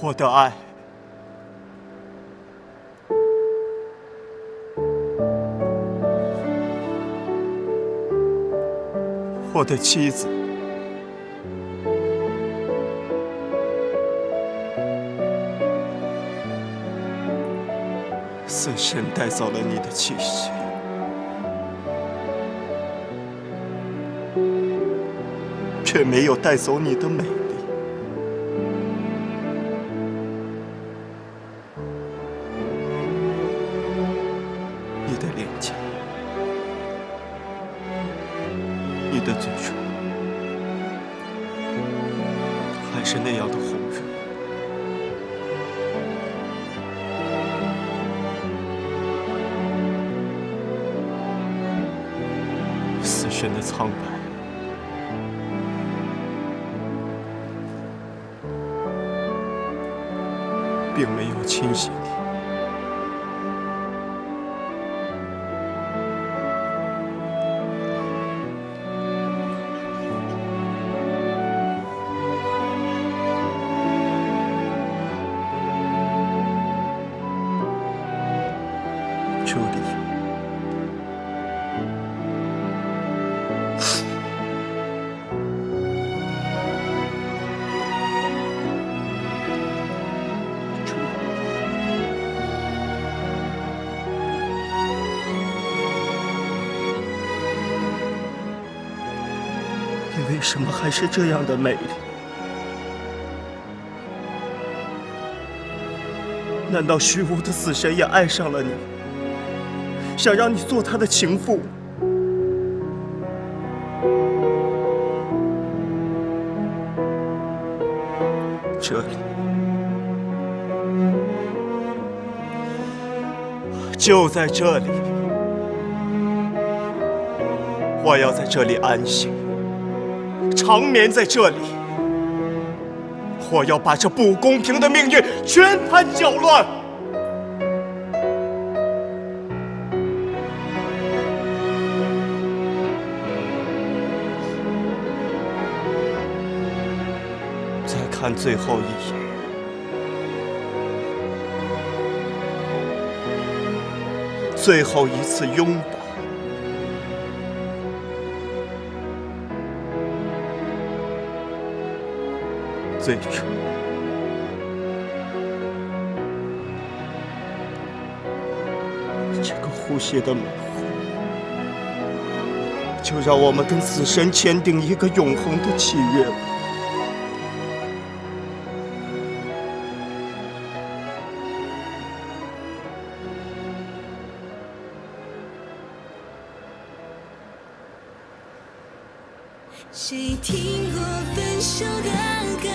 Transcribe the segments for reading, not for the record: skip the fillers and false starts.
我的爱，我的妻子，死神带走了你的气息，却没有带走你的美丽。你的脸颊，你的嘴唇，还是那样的红热。死神的苍白，并没有侵袭你。朱莉，你为什么还是这样的美丽？难道虚无的死神也爱上了你，想让你做他的情妇？这里，就在这里，我要在这里安息，长眠在这里。我要把这不公平的命运全盘搅乱。再看最后一眼，最后一次拥抱。最初，这个呼吸的美湖，就让我们跟死神签订一个永恒的契约吧。谁听过分手的歌，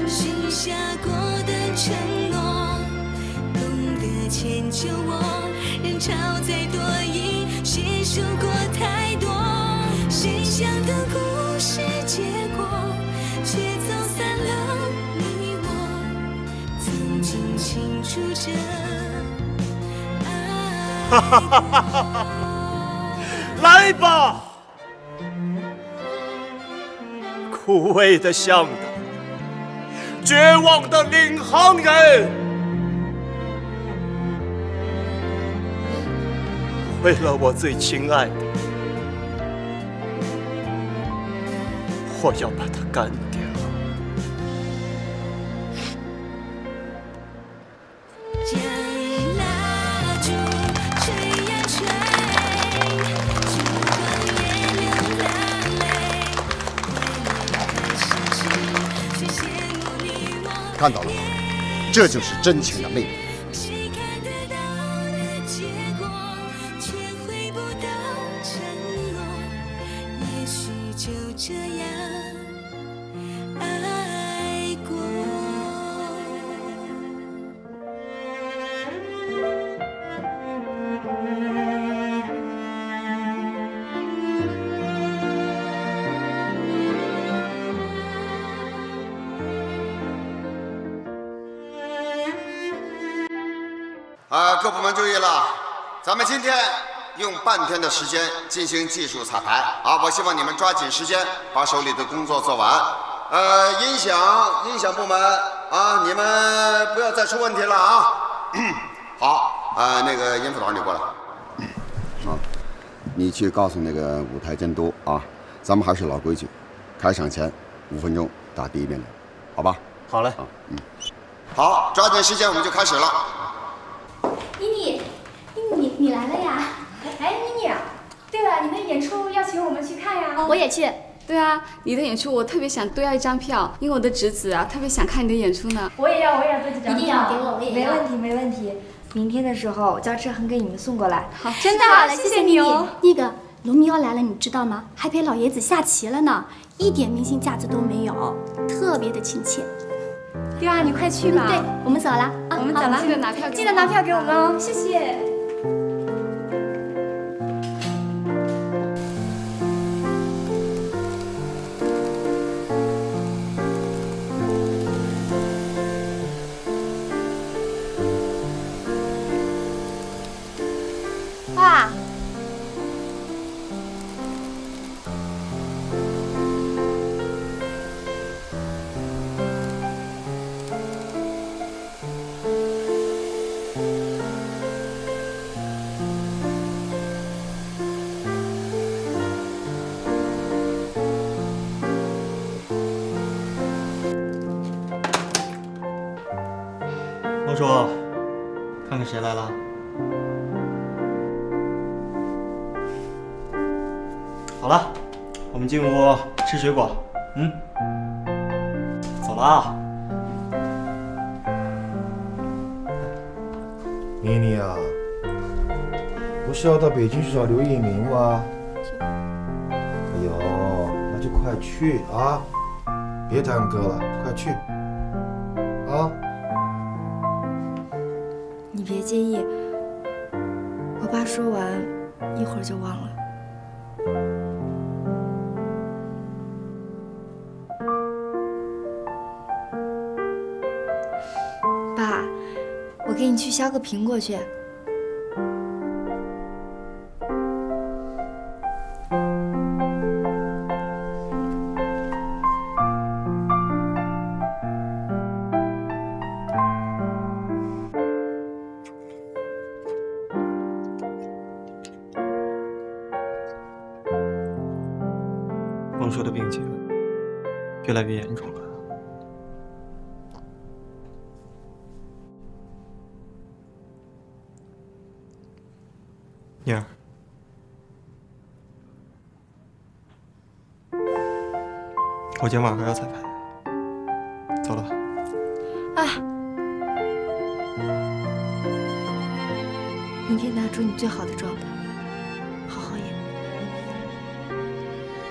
许下过的承诺，懂得迁就我，人潮再多已接受过太多，谁想的故事结果，却走散了你我，曾经倾注着爱。来吧，枯萎的向导，绝望的领航人，为了我最亲爱的，我要把它干掉。将蜡烛吹呀吹，烛光也流了泪，为了失去，却羡慕你我。看到了吗？这就是真情的魅力。谁看得到的结果，却回不到承诺，也许就这样爱过。各部门注意了，咱们今天用半天的时间进行技术彩排啊！我希望你们抓紧时间把手里的工作做完。音响部门啊，你们不要再出问题了啊。好，那个严副导你过来。好，你去告诉那个舞台监督啊，咱们还是老规矩，开场前5分钟打第一遍的，好吧？好嘞。啊，好，抓紧时间，我们就开始了。妮妮，你来了呀？哎，妮妮，对了，你的演出要请我们去看呀。我也去。对啊，你的演出我特别想多要一张票，因为我的侄子啊特别想看你的演出呢。我也要多几张票。一定要给我，我也要。没问题。明天的时候叫车横给你们送过来。好，真的好了，谢谢你哦。那个罗密欧来了，你知道吗？还陪老爷子下棋了呢，一点明星架子都没有，特别的亲切。对啊，你快去吧。对，我们走了。我们走了，记得拿票给我。记得拿票给我们哦，谢谢。爸。王叔，看看谁来了。好了，我们进屋吃水果。走了啊。妮妮啊，不是要到北京去找刘一鸣吗？哎呦，那就快去啊！别耽搁了，快去啊！你别介意，我爸说完一会儿就忘了。爸，我给你去削个苹果去。王叔的病情越来越严重了。妮儿，我今天晚上还要彩排，走了。啊！明天拿出你最好的状态，好好演。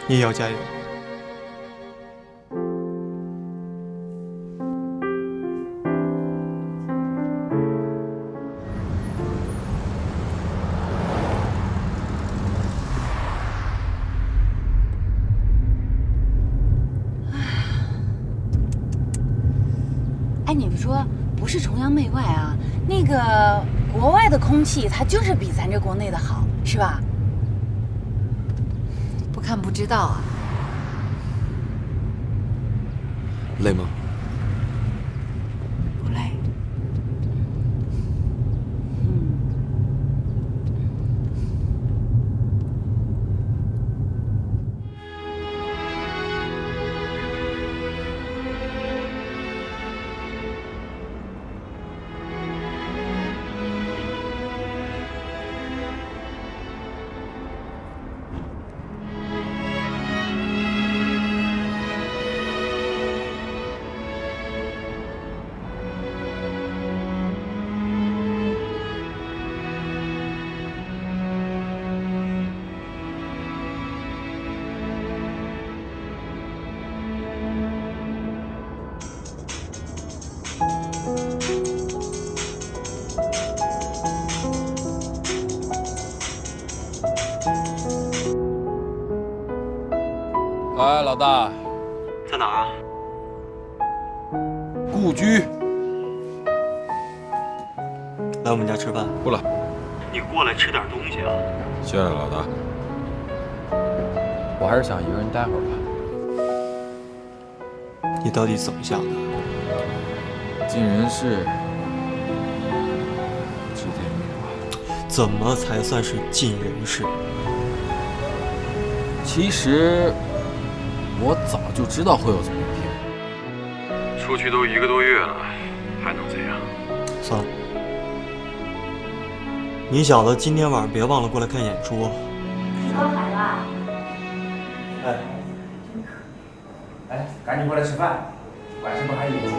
你也要加油。哎，你们说不是崇洋媚外啊，那个国外的空气它就是比咱这国内的好，是吧？不看不知道啊。累吗？不累。哎，老大，在哪儿啊？故居。来我们家吃饭。不了。你过来吃点东西啊。谢谢老大。我还是想一个人待会儿吧。你到底怎么想的？尽人事，知天命吧。怎么才算是尽人事？其实我早就知道会有这么一天。出去都1个多月了，还能怎样？算了，你小子今天晚上别忘了过来看演出。石头来了。哎，赶紧过来吃饭，晚上不还有演出吗？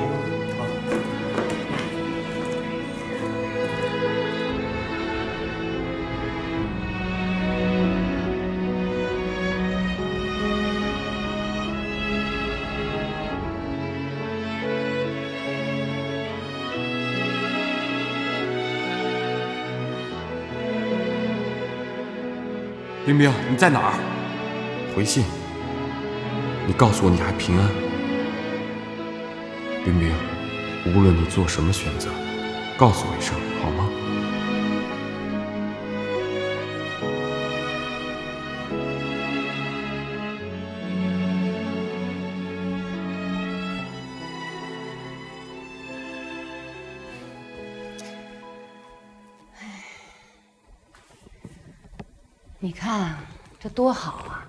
冰冰，你在哪儿？回信，你告诉我你还平安。冰冰，无论你做什么选择，告诉我一声好吗？你看这多好啊！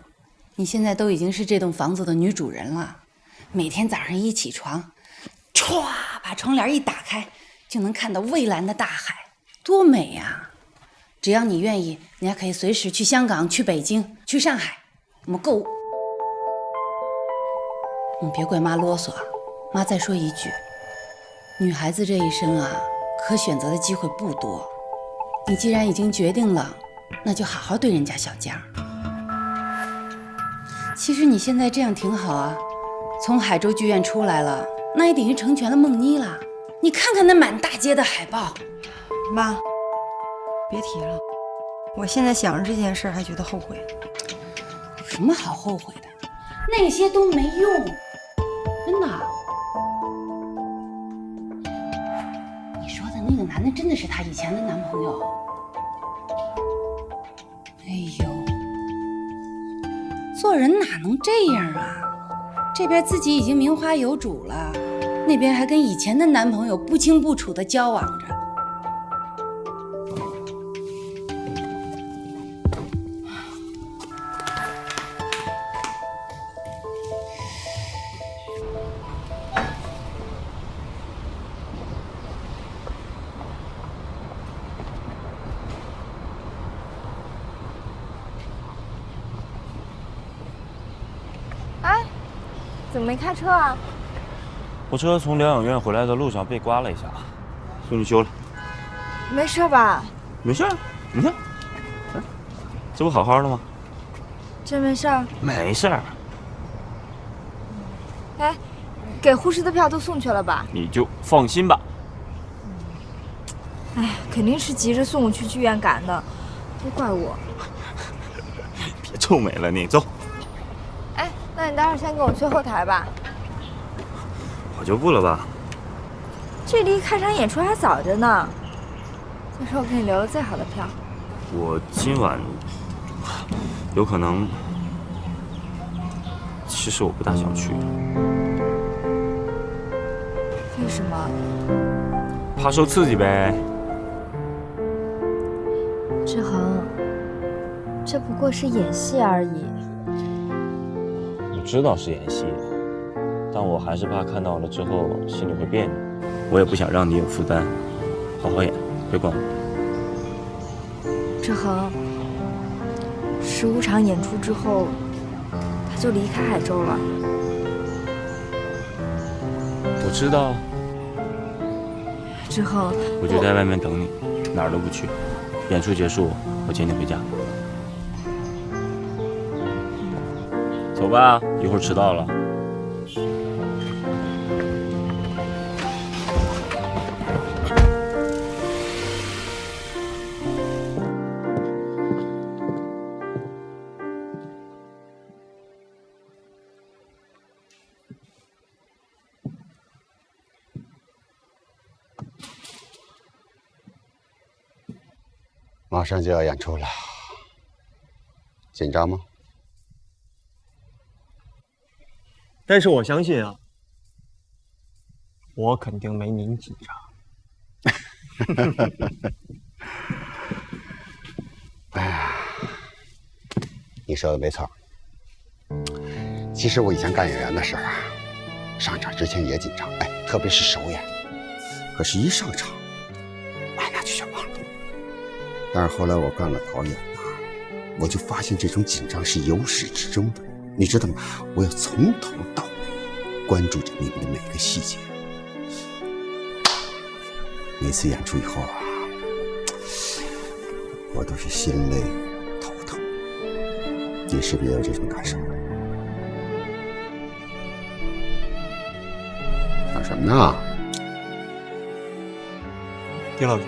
你现在都已经是这栋房子的女主人了，每天早上一起床，歘，把窗帘一打开，就能看到蔚蓝的大海，多美呀！只要你愿意，你还可以随时去香港、去北京、去上海，我们购物。你别怪妈啰嗦啊，妈再说一句，女孩子这一生啊，可选择的机会不多。你既然已经决定了，那就好好对人家小江。其实你现在这样挺好啊，从海州剧院出来了，那也等于成全了梦妮了。你看看那满大街的海报。妈，别提了，我现在想着这件事还觉得后悔。有什么好后悔的？那些都没用，真的。你说的那个男的真的是她以前的男朋友？哎呦，做人哪能这样啊？这边自己已经名花有主了，那边还跟以前的男朋友不清不楚的交往着。怎么没开车啊？我车从疗养院回来的路上被刮了一下，送去修了。没事吧？没事，你看，这不好好的吗？真没事儿？没事儿。哎，给护士的票都送去了吧？你就放心吧。哎，肯定是急着送我去剧院赶的，都怪我。别臭美了你，走。哎，那你待会儿先跟我去后台吧。我就不了吧。这离开场演出还早着呢。再说我给你留了最好的票。我今晚有可能，其实我不大想去。为什么？怕受刺激呗。志恒，这不过是演戏而已。我知道是演戏，但我还是怕看到了之后心里会别扭。我也不想让你有负担，好好演，别管我。志恒，15场演出之后，他就离开海州了。我知道。志恒，我就在外面等你，哪儿都不去。演出结束，我接你回家。走吧，一会儿迟到了。马上就要演出了，紧张吗？但是我相信啊，我肯定没您紧张。哎呀，你说的没错。其实我以前干演员的时候啊，上场之前也紧张，哎，特别是首演。可是，一上场，哎，那就忘了。但是后来我干了导演啊，我就发现这种紧张是由始至终的。你知道吗？我要从头到尾关注着你们的每个细节。每次演出以后啊，我都是心累、头疼。你是不是也有这种感受？干什么呢？丁老师，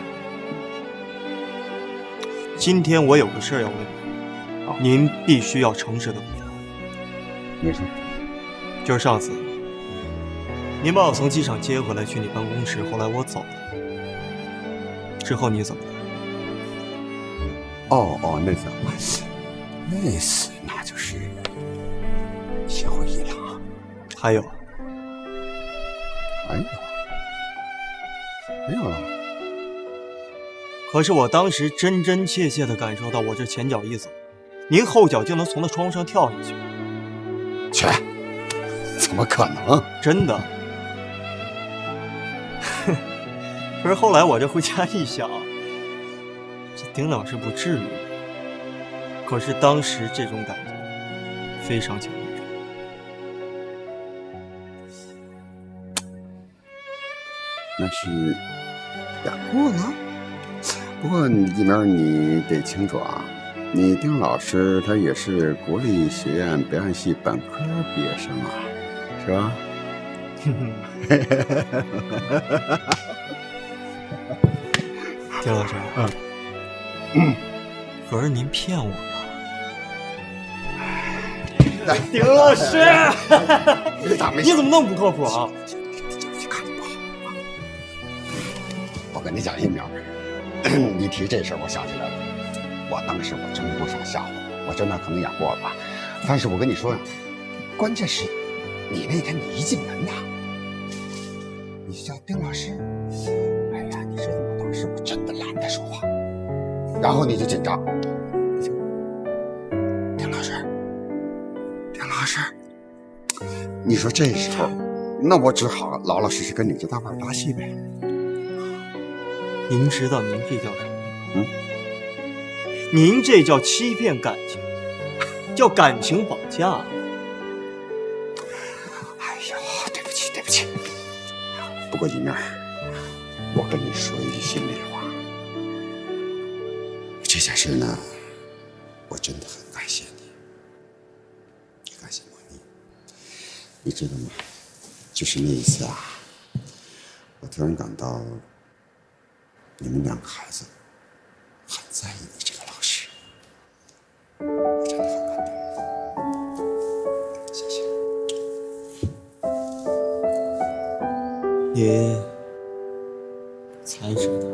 今天我有个事儿要问你，您必须要诚实的回答。你说，就是上次您把我从机场接回来去你办公室，后来我走了，之后你怎么了？哦，那次那就是心灰意冷啊。还有？没有了。可是我当时真真切切地感受到，我这前脚一走，您后脚就能从那窗户上跳下去。切，怎么可能？真的。可是后来我这回家一想，这丁老师不至于。可是当时这种感觉非常强烈。那是演过了。不过一鸣，你得清楚啊，你丁老师他也是国立学院表演系本科毕业生啊，是吧？丁老师，可是您骗我了。丁老师，你怎么那么不靠谱啊？我跟你讲，一鸣，你提这事儿，我想起来了。我当时我真不想吓唬你，我真的可能演过了吧。但是我跟你说呀，关键是你那天你一进门呐，你叫丁老师，哎呀，你知道吗？当时我真的懒得说话，然后你就紧张。丁老师，你说这时候，那我只好老老实实跟你这大玩把戏呗。您知道您这叫什么？您这叫欺骗感情，叫感情绑架。哎呦，对不起。不过一鸣，我跟你说一句心里话，这件事呢，我真的很感谢你，也感谢莫妮。你知道吗？就是那一次啊，我突然感到你们两个孩子很在意你这个老师，我真的很感动。谢谢。您才知道，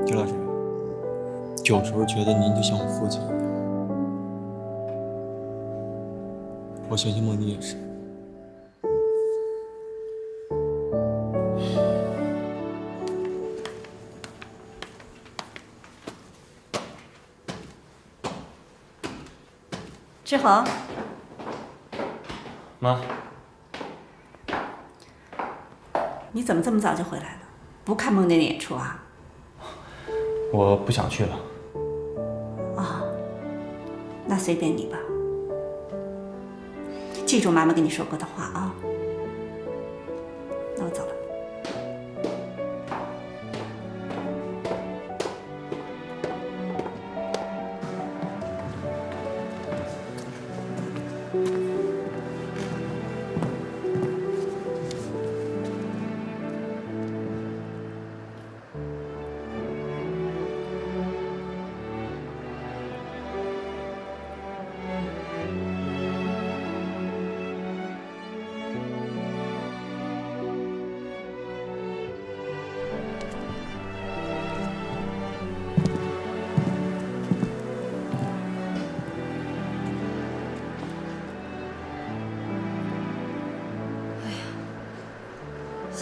丁老师，有时候觉得您就像我父亲一样，我相信莫妮也是。志恒，妈，你怎么这么早就回来了？不看孟妮的演出啊？我不想去了。啊，那随便你吧。记住妈妈跟你说过的话啊。那我走了。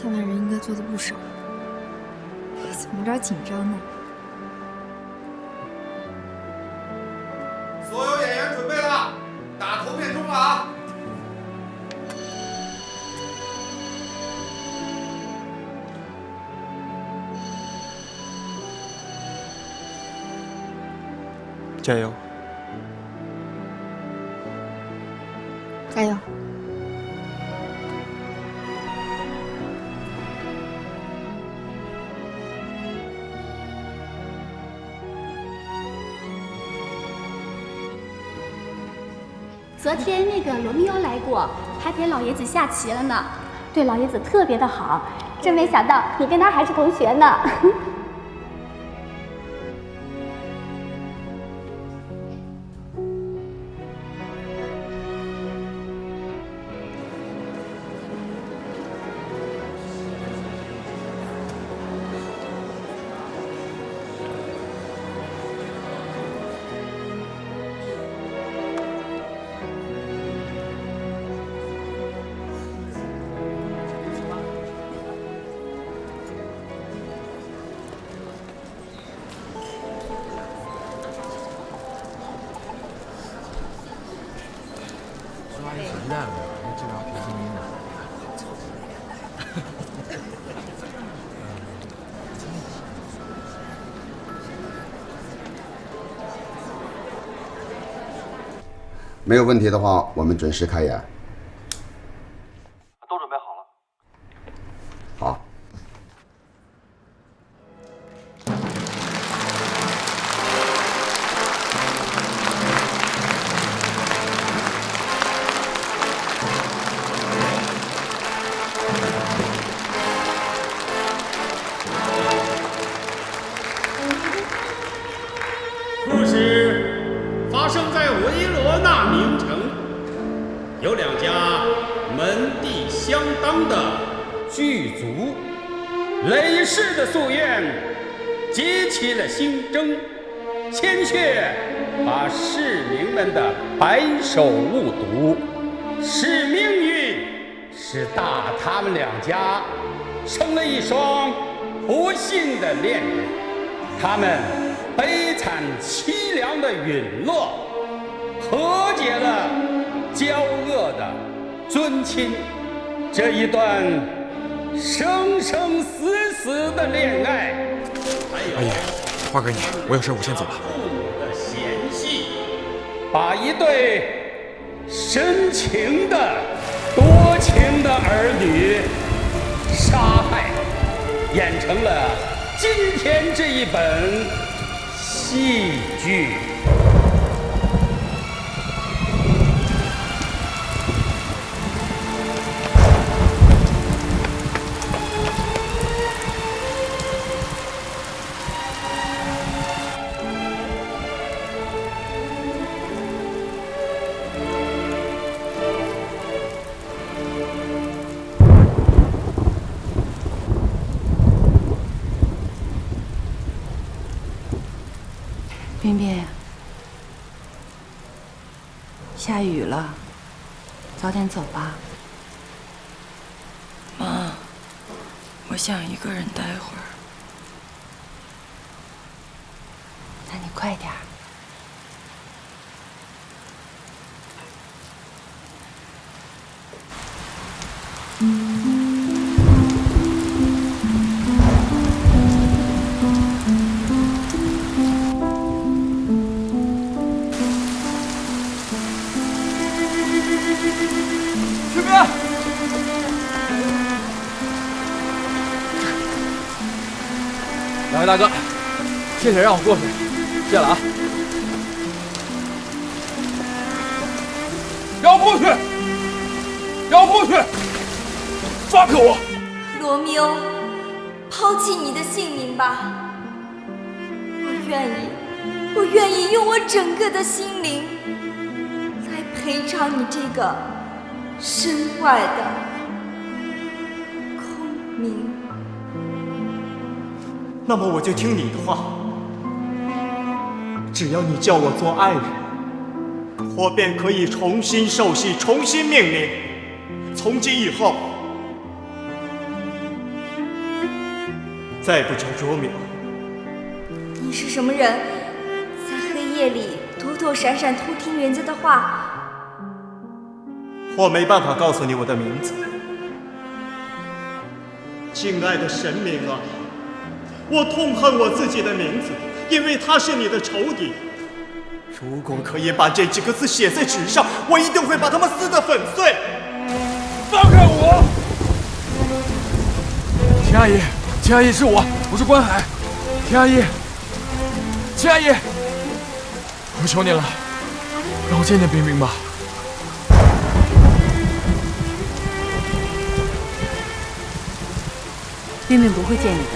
千万人应该做的不少，我怎么有点紧张呢？所有演员准备了，打投片钟了啊！加油！加油！昨天那个罗密欧来过，还陪老爷子下棋了呢，对老爷子特别的好。真没想到你跟他还是同学呢。没有问题的话，我们准时开演。都准备好了。好。故事发生在维罗纳名城，有两家门第相当的巨族，累世的夙愿激起了新争，鲜血把市民们的白手误读，使命运使大他们两家生了一双不幸的恋人，他们悲惨凄凉的陨落，和解了交恶的尊亲。这一段生生死死的恋爱，阿姨，花给你，我有事，我先走了。的嫌隙，把一对深情的多情的儿女杀害，演成了今天这一本戏剧。彬彬，下雨了，早点走吧。妈，我想一个人待会儿。那你快点儿。去边！两位大哥，谢谢让我过去，谢了啊！要过去，要过去，放开我！罗密欧，抛弃你的性命吧！我愿意用我整个的心灵来赔偿你这个身外的空名。那么我就听你的话，只要你叫我做爱人，我便可以重新受洗，重新命令。从今以后，再不找卓淼，你是什么人？在黑夜里躲躲闪闪偷听人家的话。我没办法告诉你我的名字。敬爱的神明啊，我痛恨我自己的名字，因为它是你的仇敌。如果可以把这几个字写在纸上，我一定会把它们撕得粉碎。放开我！秦阿姨，秦阿姨是我是关海。秦阿姨，秦阿姨，我求你了，让我见见冰冰吧。冰冰不会见你的，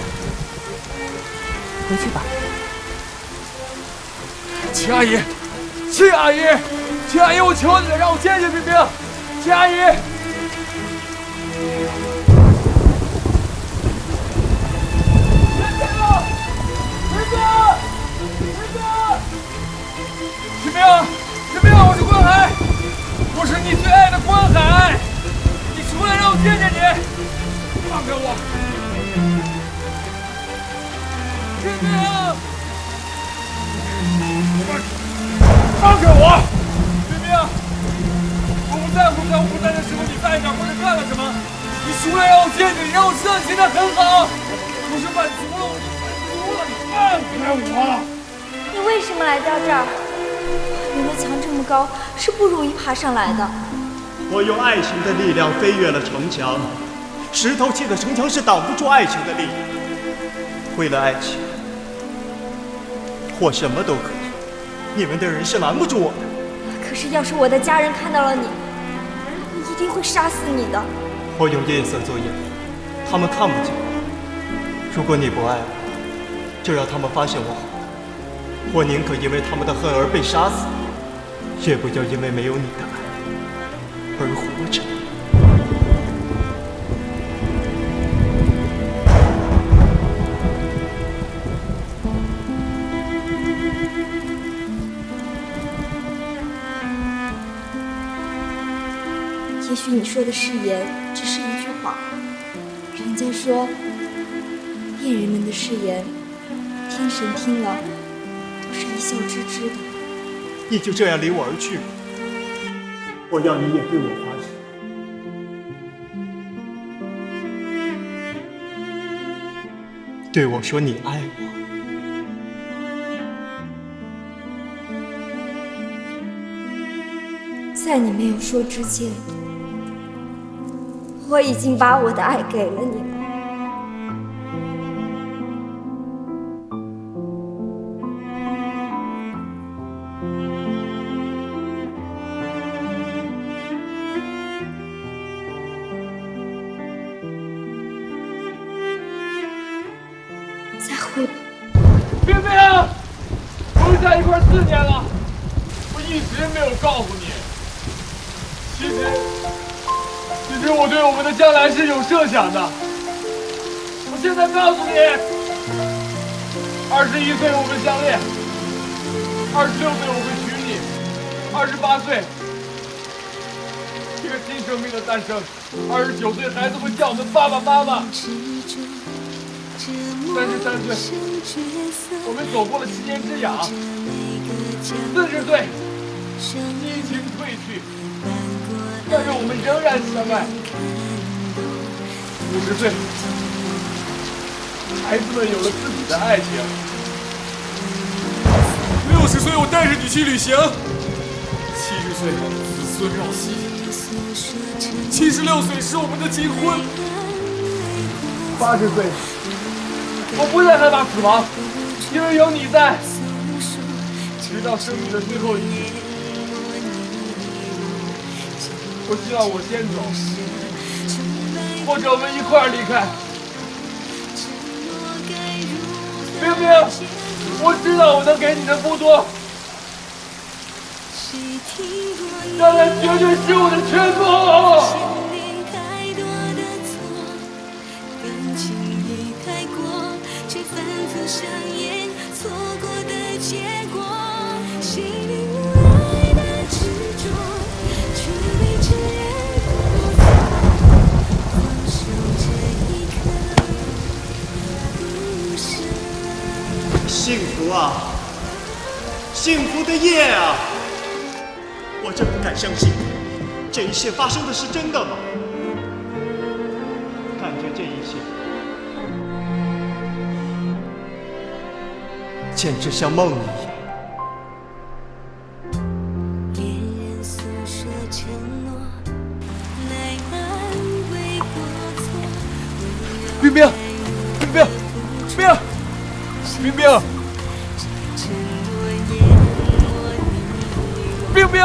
回去吧。秦阿姨，秦阿姨，秦阿姨，我求你了，让我见见冰冰。秦阿姨，冰冰，冰冰，我是关海，我是你最爱的关海，你出来让我见见你，放开我，冰冰，放开我，冰冰，我不在乎在我不在的时候你在哪或者干了什么，你出来让我见见你，让我知道你现在很好，我是满足了，我满足了，你放开我。你为什么来到这儿？外面的墙这么高，是不容易爬上来的。我用爱情的力量飞越了城墙，石头砌的城墙是挡不住爱情的力量。为了爱情，我什么都可以，你们的人是拦不住我的。可是要是我的家人看到了你，你一定会杀死你的。我用夜色做掩护，他们看不见我。如果你不爱我，就让他们发现我好。我宁可因为他们的恨而被杀死，也不要因为没有你的爱而活着。也许你说的誓言只是一句话，人家说恋人们的誓言，天神听了都是一笑置之的。你就这样离我而去，我要你也对我发誓，对我说你爱我。在你没有说之前，我已经把我的爱给了你了。再会吧，冰冰，我们在一块4年了，我一直没有告诉你。其实我对我们的将来是有设想的。我现在告诉你，21岁我们相恋，26岁我会娶你，28岁一个新生命的诞生，29岁孩子会叫我们爸爸妈妈，33岁我们走过了7年之痒，40岁激情褪去，但是我们仍然相爱。50岁，孩子们有了自己的爱情。60岁，我带着你去旅行。70岁，子孙绕膝。76岁是我们的金婚。80岁，我不再害怕死亡，因为有你在。直到生命的最后一刻。我希望我先走，或者我们一块儿离开。冰冰，我知道我能给你的不多，当然绝对是我的全部。幸福的夜啊！我真不敢相信，这一切发生的是真的吗？看着这一切，简直像梦一样。恋人诉说承诺，来安慰过错。冰冰，冰冰，冰冰冰。冰冰，冰冰，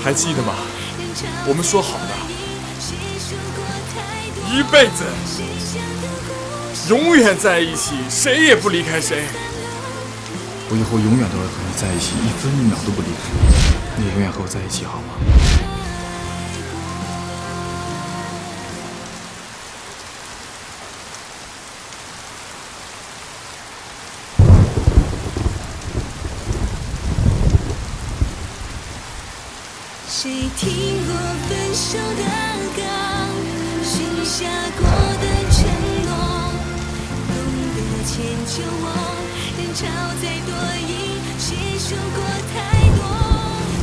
还记得吗？我们说好的，一辈子。永远在一起，谁也不离开谁。我以后永远都会和你在一起，一分一秒都不离开你。你永远和我在一起，好吗？谁听过分手的歌，许下过的承诺？迁就我，人潮再多疑，谁说过太多？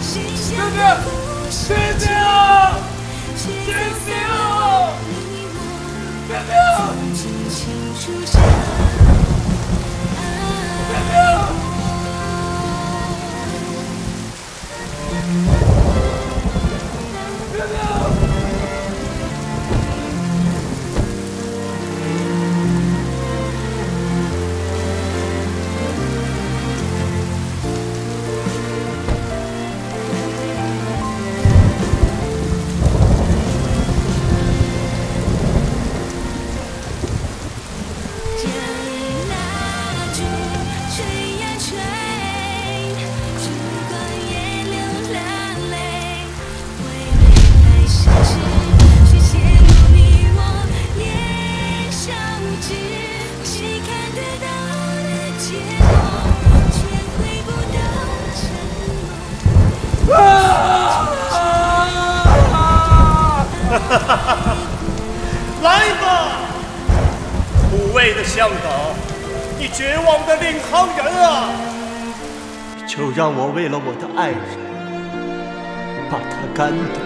谁想的故事结果，却在你我曾经清楚着。来吧，无畏的向导，你绝望的领航人啊！就让我为了我的爱人，把他干掉。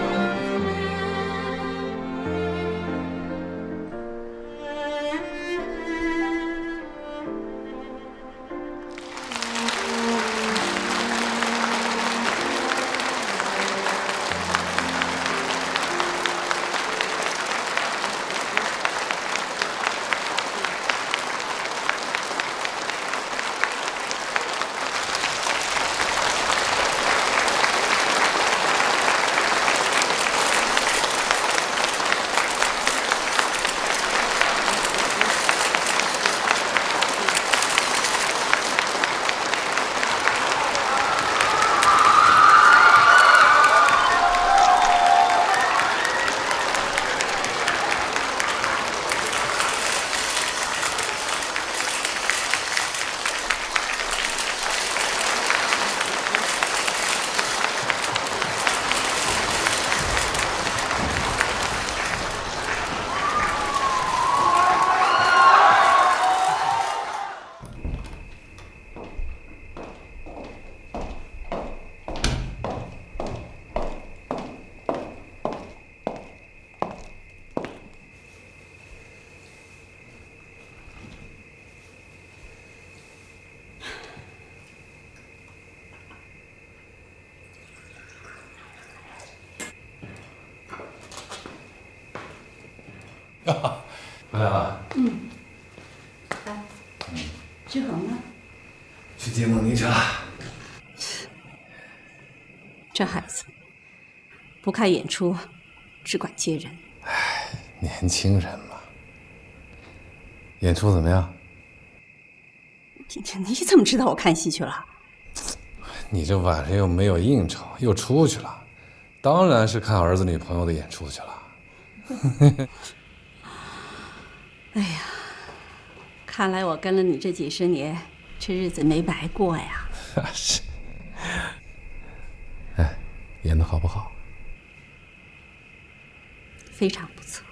回来了。来，志恒呢？去接梦妮去了。这孩子不看演出，只管接人。唉，年轻人嘛。演出怎么样？你怎么知道我看戏去了？你这晚上又没有应酬，又出去了，当然是看儿子女朋友的演出去了。哎呀，看来我跟了你这几十年，这日子没白过呀。是。哎，演的好不好？非常不错。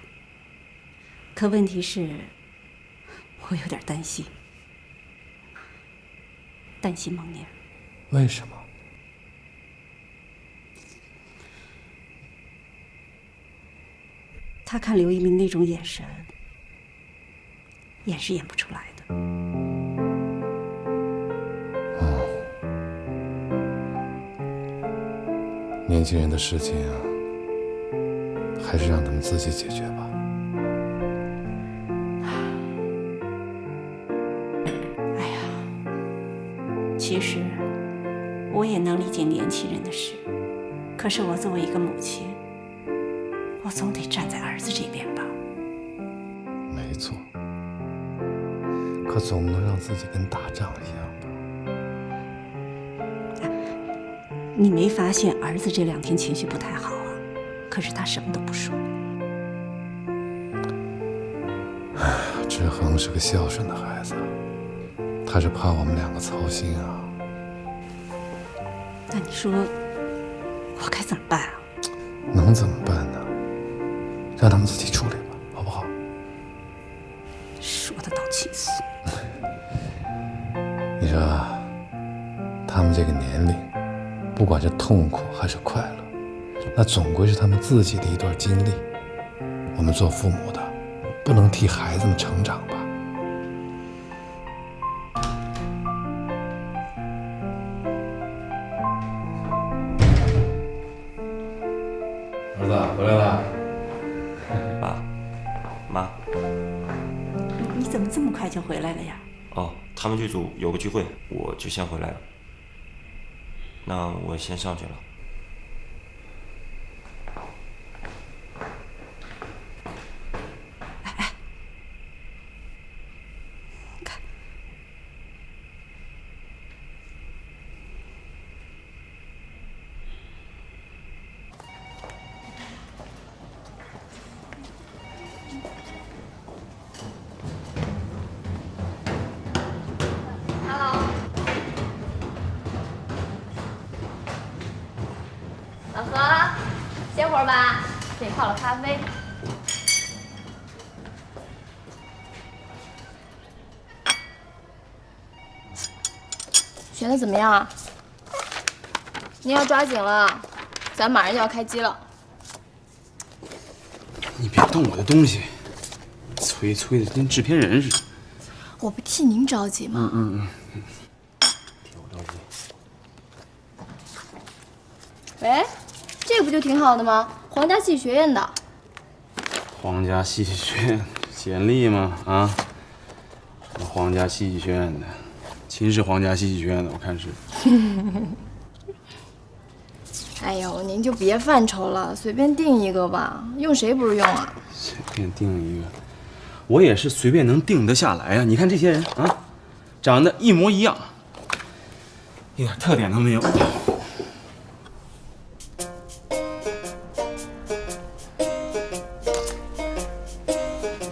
可问题是，我有点担心，担心孟宁。为什么？他看刘一鸣那种眼神，演是演不出来的。年轻人的事情啊，还是让他们自己解决吧。哎呀，其实我也能理解年轻人的事，可是我作为一个母亲，我总得站在儿子这边吧。没错，可总不能让自己跟打仗一样吧？你没发现儿子这2天情绪不太好啊？可是他什么都不说。志恒是个孝顺的孩子，他是怕我们2个操心啊。那你说我该怎么办啊？能怎么办呢？让他们自己处理吧，好不好？说得倒气死。你说，他们这个年龄，不管是痛苦还是快乐，那总归是他们自己的一段经历。我们做父母的，不能替孩子们成长吧？儿子回来了。爸，妈。你怎么这么快就回来了呀？哦，他们剧组有个聚会，我就先回来了。那我先上去了。老何，歇会儿吧，给你泡了咖啡。选的怎么样啊？你要抓紧了，咱马上就要开机了。你别动我的东西，催的跟制片人似的。我不替您着急吗？替我着急。喂，这个不就挺好的吗？皇家戏剧学院的。皇家戏剧学院简历吗？啊，皇家戏剧学院的，秦氏皇家戏剧学院的，我看是。哎呦，您就别犯愁了，随便定一个吧，用谁不是用啊？随便定一个，我也是随便能定得下来啊！你看这些人啊，长得一模一样，一点特点都没有。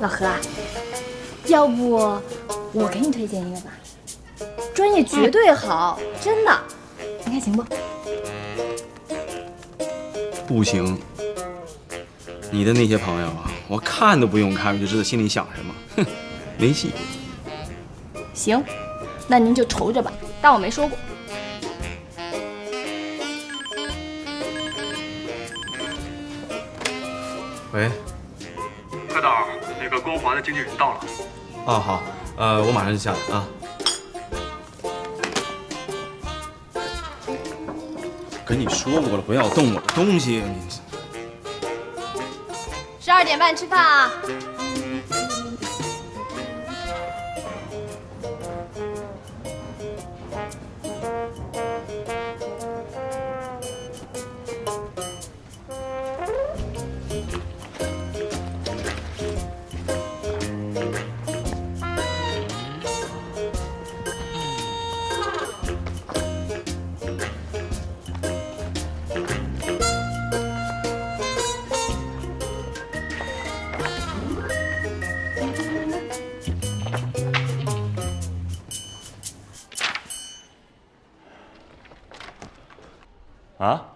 老何啊，要不我给你推荐一个吧，专业绝对好，真的，你看行不？不行，你的那些朋友啊，我看都不用看，我就知道心里想什么，哼，没戏。行，那您就瞅着吧，当我没说过。喂，柯导，那个光环的经纪人到了。啊好，我马上就下来啊。跟你说过了，不要动我的东西，你。12点半吃饭啊。啊？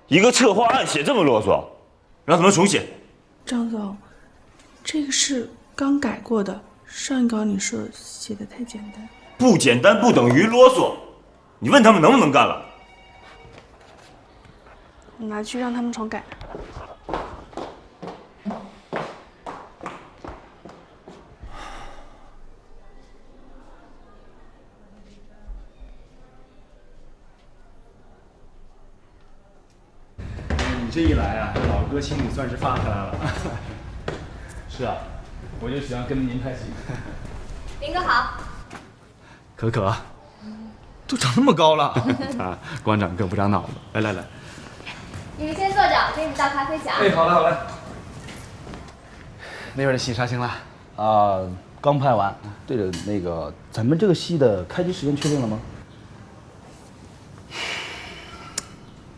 一个策划案写这么啰嗦，让他们重写。张总，这个是刚改过的，上一稿你说写的太简单。不简单不等于啰嗦，你问他们能不能干了？你拿去让他们重改。你这一来啊，老哥心里算是放下来了。是啊，我就喜欢跟您拍戏。林哥好。可可，都长那么高了啊，光长个不长脑子。来来来，你们先坐着，给你们倒咖啡去啊。哎，好嘞好嘞。那边的戏杀青了啊，刚拍完。对了，那个咱们这个戏的开机时间确定了吗？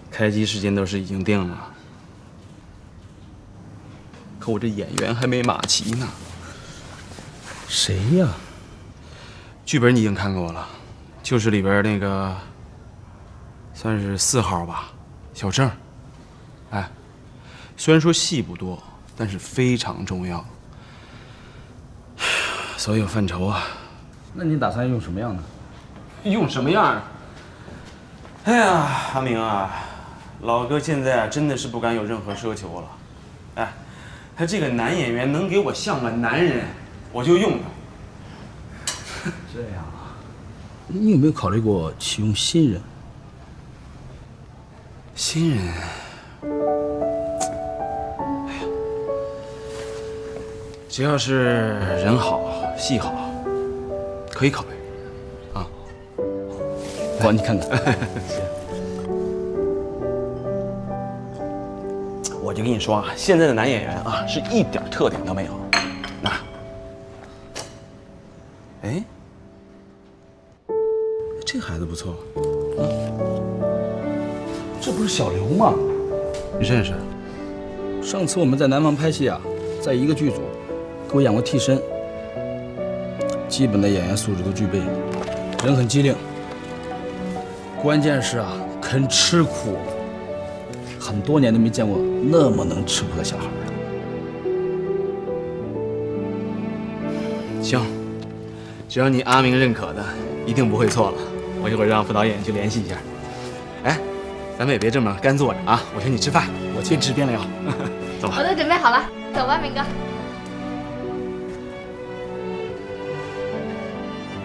开机时间都是已经定了，可我这演员还没码齐呢。谁呀？剧本你已经看过了，就是里边那个，算是4号吧，小郑。哎，虽然说戏不多，但是非常重要。所有范畴啊。那你打算用什么样呢？用什么样？哎呀，阿明啊，老哥现在啊真的是不敢有任何奢求了。哎，他这个男演员能给我像个男人，我就用他。这样啊，你有没有考虑过启用新人？新人，哎呀，只要是人好戏好，可以考虑。啊，我你看看。我就跟你说啊，现在的男演员啊是一点特点都没有。那，哎，这孩子不错啊，这不是小刘吗？你认识？上次我们在南方拍戏啊，在一个剧组，给我演过替身，基本的演员素质都具备，人很机灵，关键是啊，肯吃苦。很多年都没见过那么能吃苦的小孩了。行，只要你阿明认可的，一定不会错了。我一会儿让副导演去联系一下。哎，咱们也别这么干坐着啊！我请你吃饭，我去吃边聊。走吧。我都准备好了，走吧，明哥。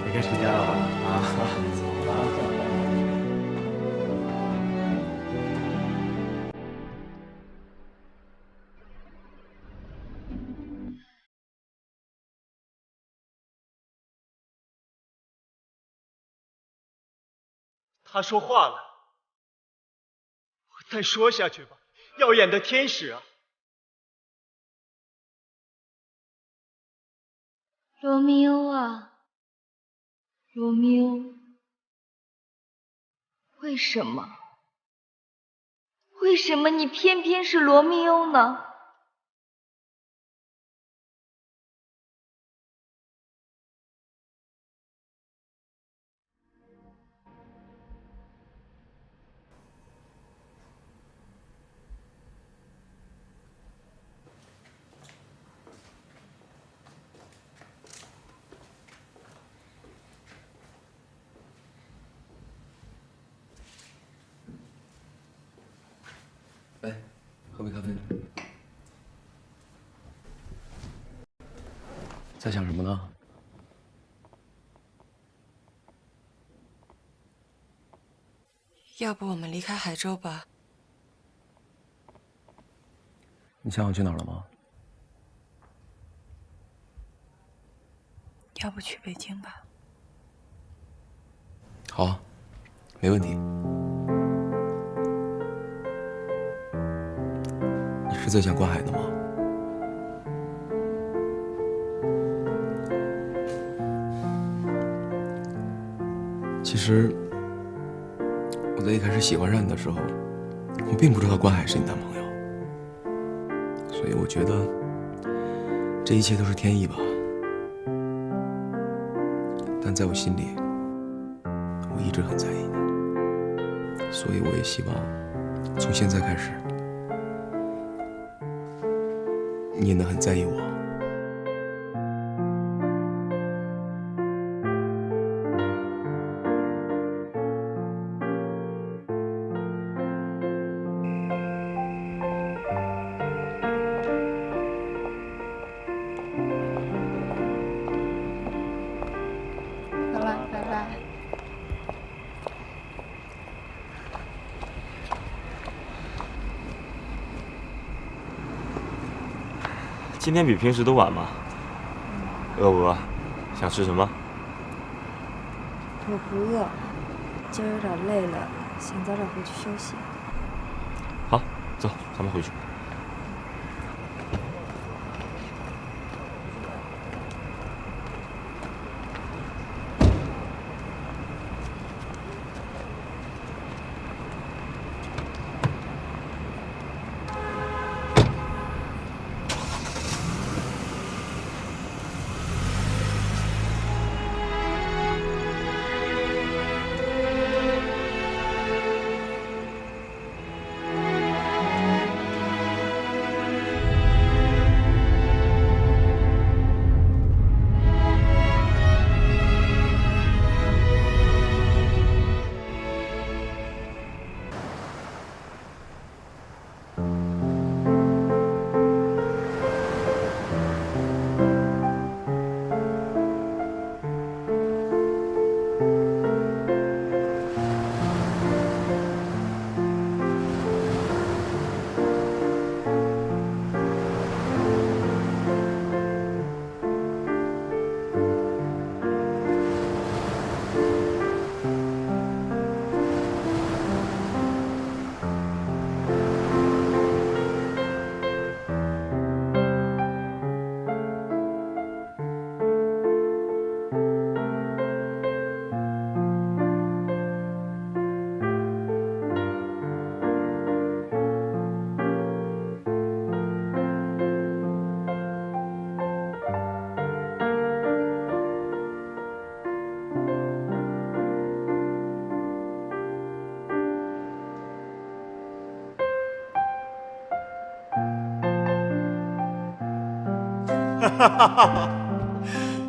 也该回家了吧？啊，走吧。他说话了，我再说下去吧。耀眼的天使啊！罗密欧啊，罗密欧，为什么？为什么你偏偏是罗密欧呢？来，喝杯咖啡。在想什么呢？要不我们离开海州吧？你想好去哪儿了吗？要不去北京吧？好啊，没问题。你是在想观海的吗？其实，我在一开始喜欢上你的时候，我并不知道观海是你男朋友，所以我觉得这一切都是天意吧。但在我心里，我一直很在意你，所以我也希望从现在开始，你也能很在意我。好了，拜拜。今天比平时都晚吗？饿不饿？想吃什么？我不饿，今儿有点累了，想早点回去休息。好，走，咱们回去。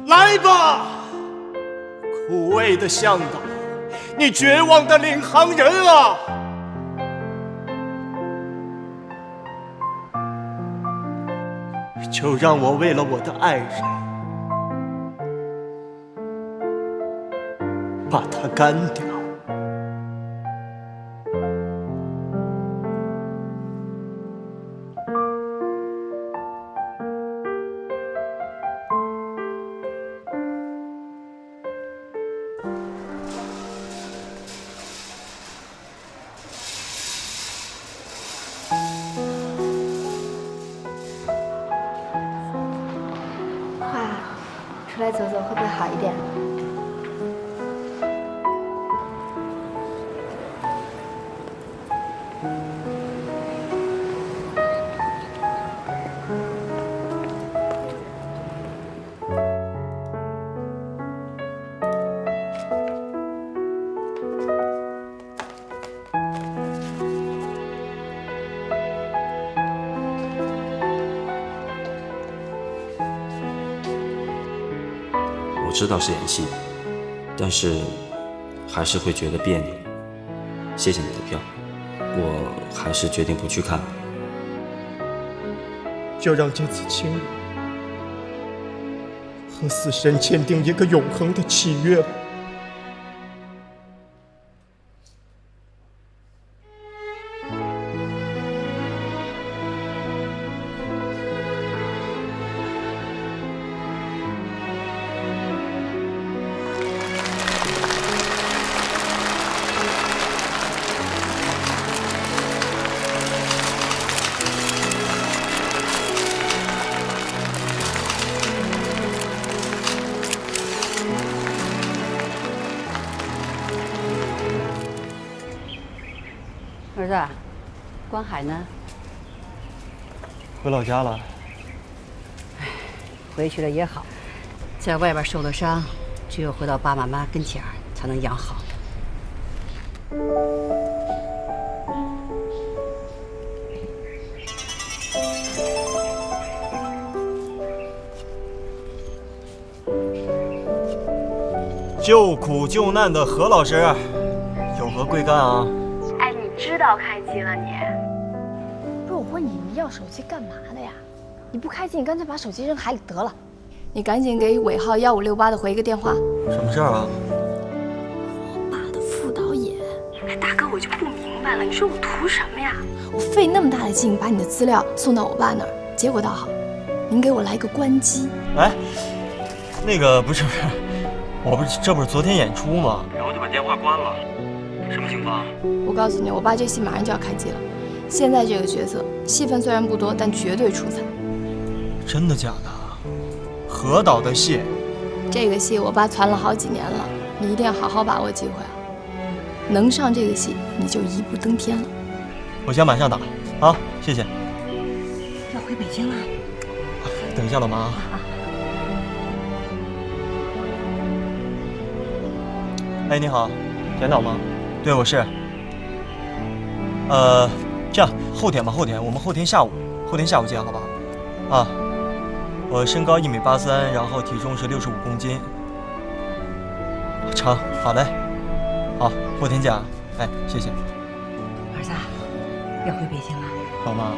来吧，苦味的向导，你绝望的领航人啊！就让我为了我的爱人，把它干掉。出来走走会不会好一点？知道是演戏，但是还是会觉得别扭。谢谢你的票，我还是决定不去看了。就让这次亲吻和死神签订一个永恒的契约吧。儿子，关海呢？回老家了。回去了也好，在外边受了伤，只有回到爸爸妈妈跟前才能养好。救苦救难的何老师，有何贵干啊？哎，你知道开机了你？不是我问你，你要手机干嘛的呀？你不开机，你干脆把手机扔海里得了。你赶紧给尾号1568的回一个电话。什么事儿啊？我爸的副导演。哎，大哥，我就不明白了，你说我图什么呀？我费那么大的劲把你的资料送到我爸那儿，结果倒好，您给我来个关机。哎，那个不是，这不是昨天演出吗？然后就把电话关了，什么情况？我告诉你，我爸这戏马上就要开机了。现在这个角色戏份虽然不多，但绝对出彩。真的假的？何导的戏？这个戏我爸传了好几年了，你一定要好好把握机会啊！能上这个戏，你就一步登天了。我先马上打啊，谢谢。要回北京了？等一下，老妈。哎，你好，田导吗？对，我是。这样后天吧，我们后天下午见，好不好？啊，我身高1.83米，然后体重是65公斤。成，好嘞，好，后天见啊。哎，谢谢。儿子，要回北京了？老妈，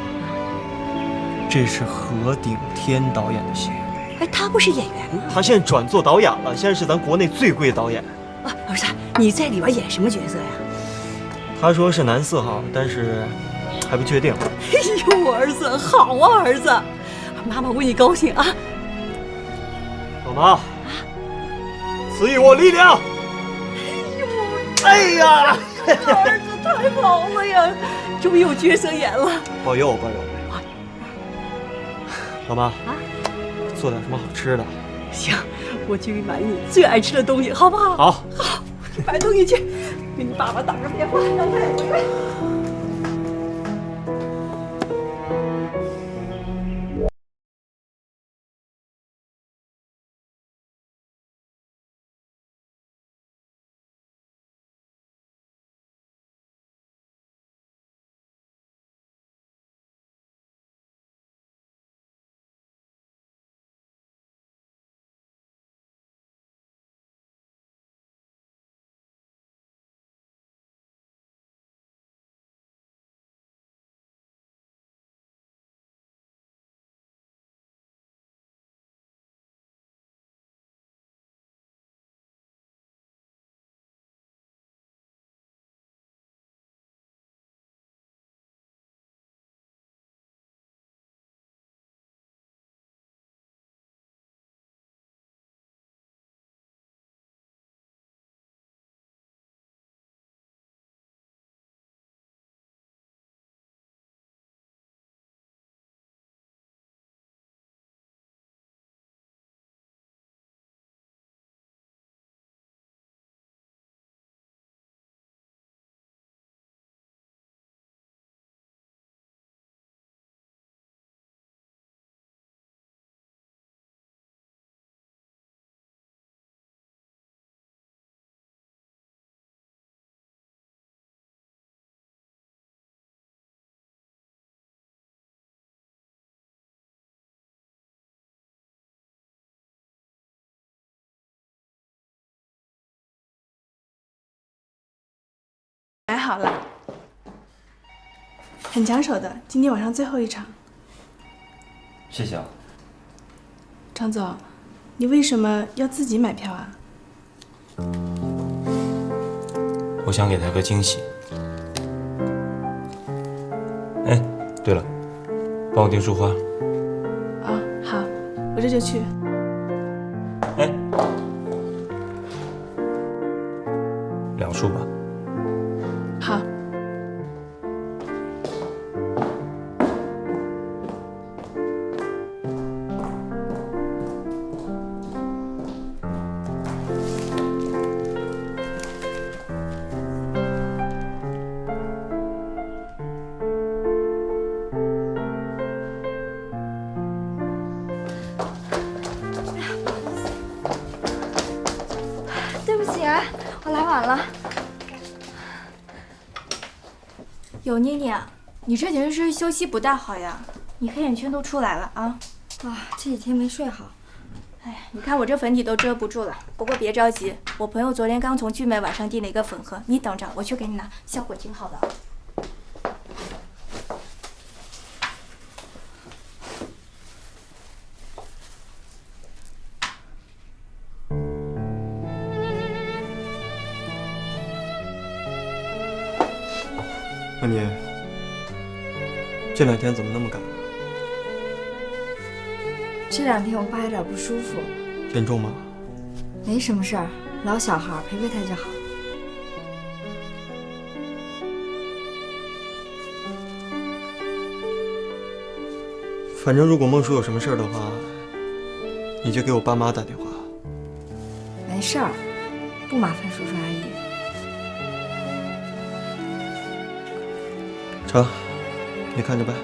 这是何鼎天导演的戏。哎，他不是演员吗？他现在转做导演了，现在是咱国内最贵的导演。啊，儿子，你在里边演什么角色呀？他说是男4号，但是还不确定。哎呦，我儿子好啊，儿子，妈妈为你高兴啊！老妈，赐予我力量！哎呀，儿子太好了呀，终于有角色演了。保佑保佑！老妈啊，做点什么好吃的？行，我去买你最爱吃的东西，好不好？好，好，去买东西去，给你爸爸打个电话，让他也回来。买好了，很抢手的，今天晚上最后一场。谢谢啊。常总，你为什么要自己买票啊？我想给他个惊喜。哎，对了，帮我订束花。哦，好，我这就去。哎，2束吧。好。对不起啊，我来晚了。有妮妮，你这简直是休息不大好呀！你黑眼圈都出来了啊！啊，这几天没睡好。哎呀，你看我这粉底都遮不住了。不过别着急，我朋友昨天刚从聚美网上订了一个粉盒，你等着，我去给你拿，效果挺好的。那你这2天怎么那么赶？这2天我爸有点不舒服。严重吗？没什么事儿，老小孩陪陪他就好。反正如果孟叔有什么事儿的话，你就给我爸妈打电话。没事儿，不麻烦叔叔阿姨。成，你看着办。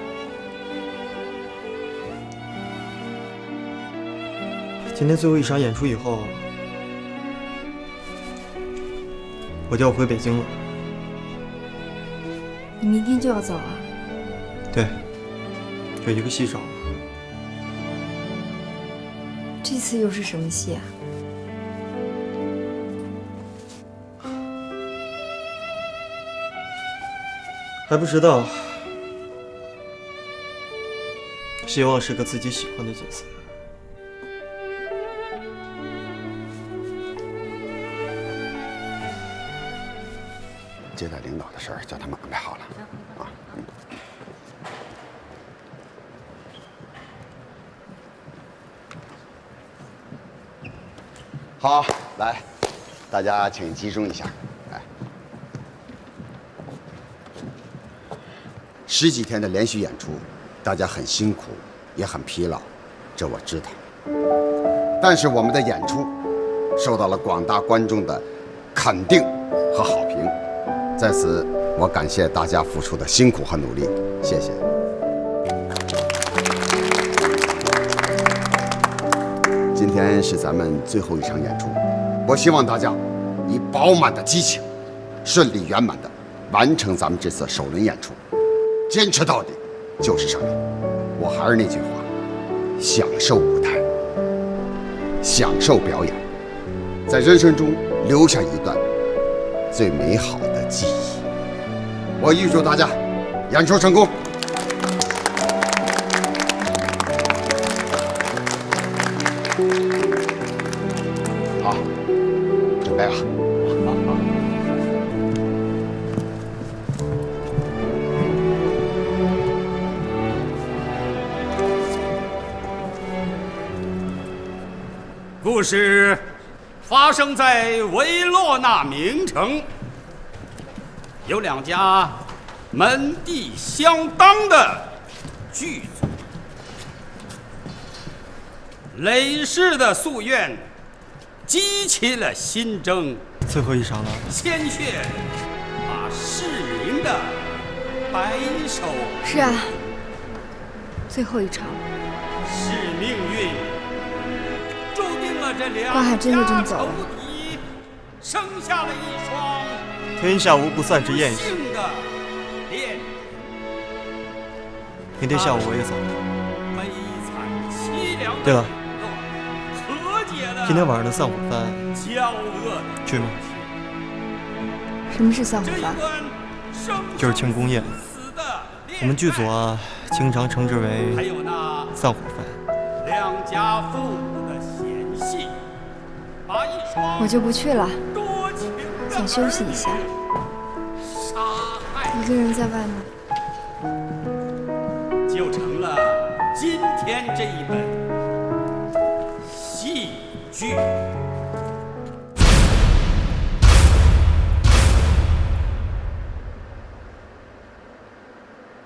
今天最后一场演出以后，我就要回北京了。你明天就要走啊？对，有一个戏找我。这次又是什么戏啊？还不知道，希望是个自己喜欢的角色。接待领导的事儿叫他们安排好了啊。好，来，大家请集中一下。来，10几天的连续演出，大家很辛苦，也很疲劳，这我知道。但是我们的演出受到了广大观众的肯定和好评，在此我感谢大家付出的辛苦和努力，谢谢。今天是咱们最后一场演出，我希望大家以饱满的激情，顺利圆满的完成咱们这次首轮演出，坚持到底就是胜利。我还是那句话，享受舞台，享受表演，在人生中留下一段最美好的记忆。我预祝大家演出成功。好，准备吧。故事发生在维洛纳名城，有2家门第相当的剧组。累世的夙愿激起了心争，最后一场了，鲜血把市民的白手。是啊，最后一场。是命运注定了这2关海真的这么家仇走了？敌生下了一双天下无不散之宴席。幸的恋。明天下午我也走。悲惨凄凉的对了，和解了今天晚上的散伙饭交恶的去吗？什么是散伙饭？就是庆功宴。我们剧组啊，经常称之为散伙饭。 2家父母的嫌隙，把一双我就不去了，想休息一下。一个人在外面，就成了今天这一本戏剧。